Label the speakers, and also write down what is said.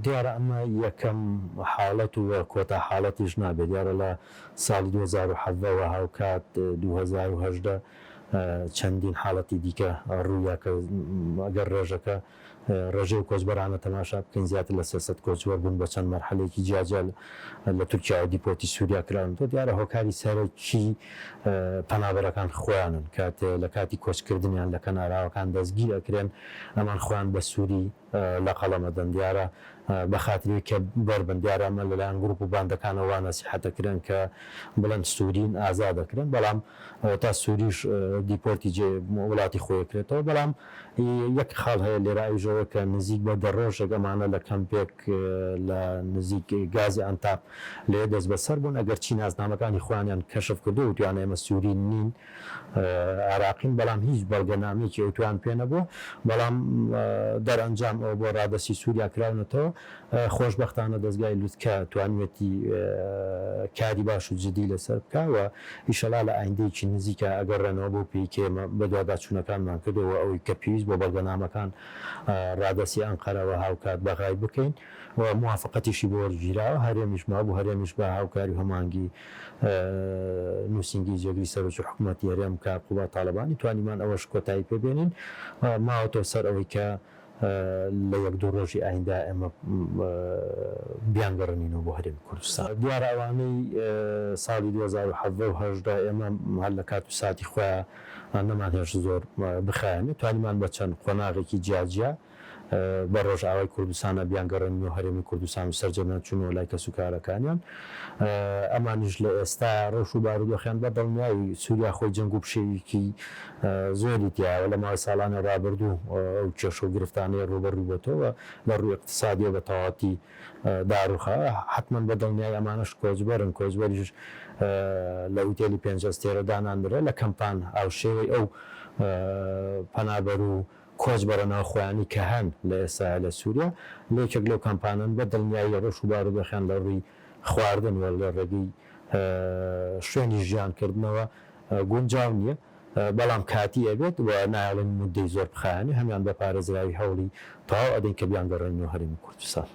Speaker 1: دیارە ئەمە یەکەم حاڵەت و کۆتا حاڵەتیش نابێت دیارە لە ساڵی 2010ەوە هاوکات 2010 چەندین حاڵەتی دیکە ڕوویە کە ئەگەر ڕێژەکە ڕێژەی و کۆچبەرانە تەماشا بکەین زیاتر لە 300 کۆچوەر بوون بە چەند مەرحەلەیەکی جیاجا لە تورکیا و دیپۆتی سووریا کراون تۆ دیارە هۆکاری سەرەکی پەنابەرەکان خۆیانن کاتێ لە کاتی کۆچکردنیان لە کەناراوەکان دەستگیر ئەکرێن ئەمان خۆیان بە سووری لە قەڵەمەدەن دیارە بە خاتری کە بەربن دیارە ئەمە لەلایەن گروپ و باندەکانەوە نەسیحەتەکرێن کە بڵند سوورین ئازا دەکرێن بەڵام تا سووریش دیپۆرتی وڵاتی خۆیەکرێتەوە بەڵام یەک خاڵ هەیە لێرە ئەوژەوە کە نزیک بە دەڕۆژێک ئەمانە لە کەمپێک لە نزیک گازی ئەنتاپ لێ دەست بەسەر بوون ئەگەر چی نازنامەکانی خۆیانیان کەشف کردو و توانە ئێمە سووری نین عراقین بەڵام هیچ بەڵگەنامەیەکی ئەوتوان پێ نەبووە بەڵام دەرئەنجام ئەو بۆ ڕادەسی سووریا کراونەتەوە خۆشبەختانە دەستگای لوتکە توانوێتی کاری باش و جدی لەسەر بکەوە ئیشەڵا لە ئایندەیەکی نزیکە ئەگەڕێنەوە بۆ پێیکێمە بە دوواداچوونەکانمان کردەوە ئەوەی کە پێویست بۆ بەڵگەنامەکان ڕادەسی ئەنقەرەوە هاوکات بەغای بکەین و موافقەتیشی بۆ وەرگیراوە هەرێمیش ما بوو هەرێمیش بە هاوکاری هەمانگی نووسنگی جێگری سەرۆکی حکوومەتی هەرێم کە قوبا تاالبانی توانیمان ئەوەش کۆتایی پێبێنین ماوەتۆ سەر ئەوەی کە لە یەک دوو ڕۆژی ئایندا ئێمە بیانگەڕنینەوە بۆ هەرێمی کوردستان دیارە ئەوانەی ساڵی 2010 ئێمە هەر لە کات و ساتی خۆیان نەمان هێش زۆر بخایێنێت توانیمان بە چەند قۆناغێکی جیاجیا بە ڕۆژئاوای کوردستانە بیانگەڕێنەوە هەرێمی کوردستان و سەرجەمە چوونەوە لای کەس و کارەکانیان ئەمانیش لە ئێستا ڕۆژ و بارودۆخیان بە دڵنیایی سووریا خۆی جەنگ و پشێویکی زۆری تیاوە لە ماوەی ساڵانە ڕابردوو ئەو کێشە و گرفتانەیە ڕوبەڕووی بۆتەوە لە ڕووی اقتصادیە بە تەواتی داڕوخە حتمما بە دڵنیای ئەمانش کۆچبەرن کۆچبەریش لە ئوتێلی پێنج ئەستێرە دانانرە لە کەمپان ئاوشێوەی ئەو پەنابەر و کۆچبەرە ناوخۆیانی کە هەن لە ئێستا لە سووریا لەیەکێک لەو کەمپانن بە دڵنیایی ڕۆژ و بارودۆخیان لە ڕووی خواردن وە لە ڕێگەی شوێنی ژیانکردنەوە گونجاو نییە بەڵام کاتی ئەبێت و نایڵێن مودەی زۆر بخایانی هەمیان بە پارێزراوی هەوڵی تەواو ئەدەین کە بیانگەڕێنەوە هەرێمی کوردستان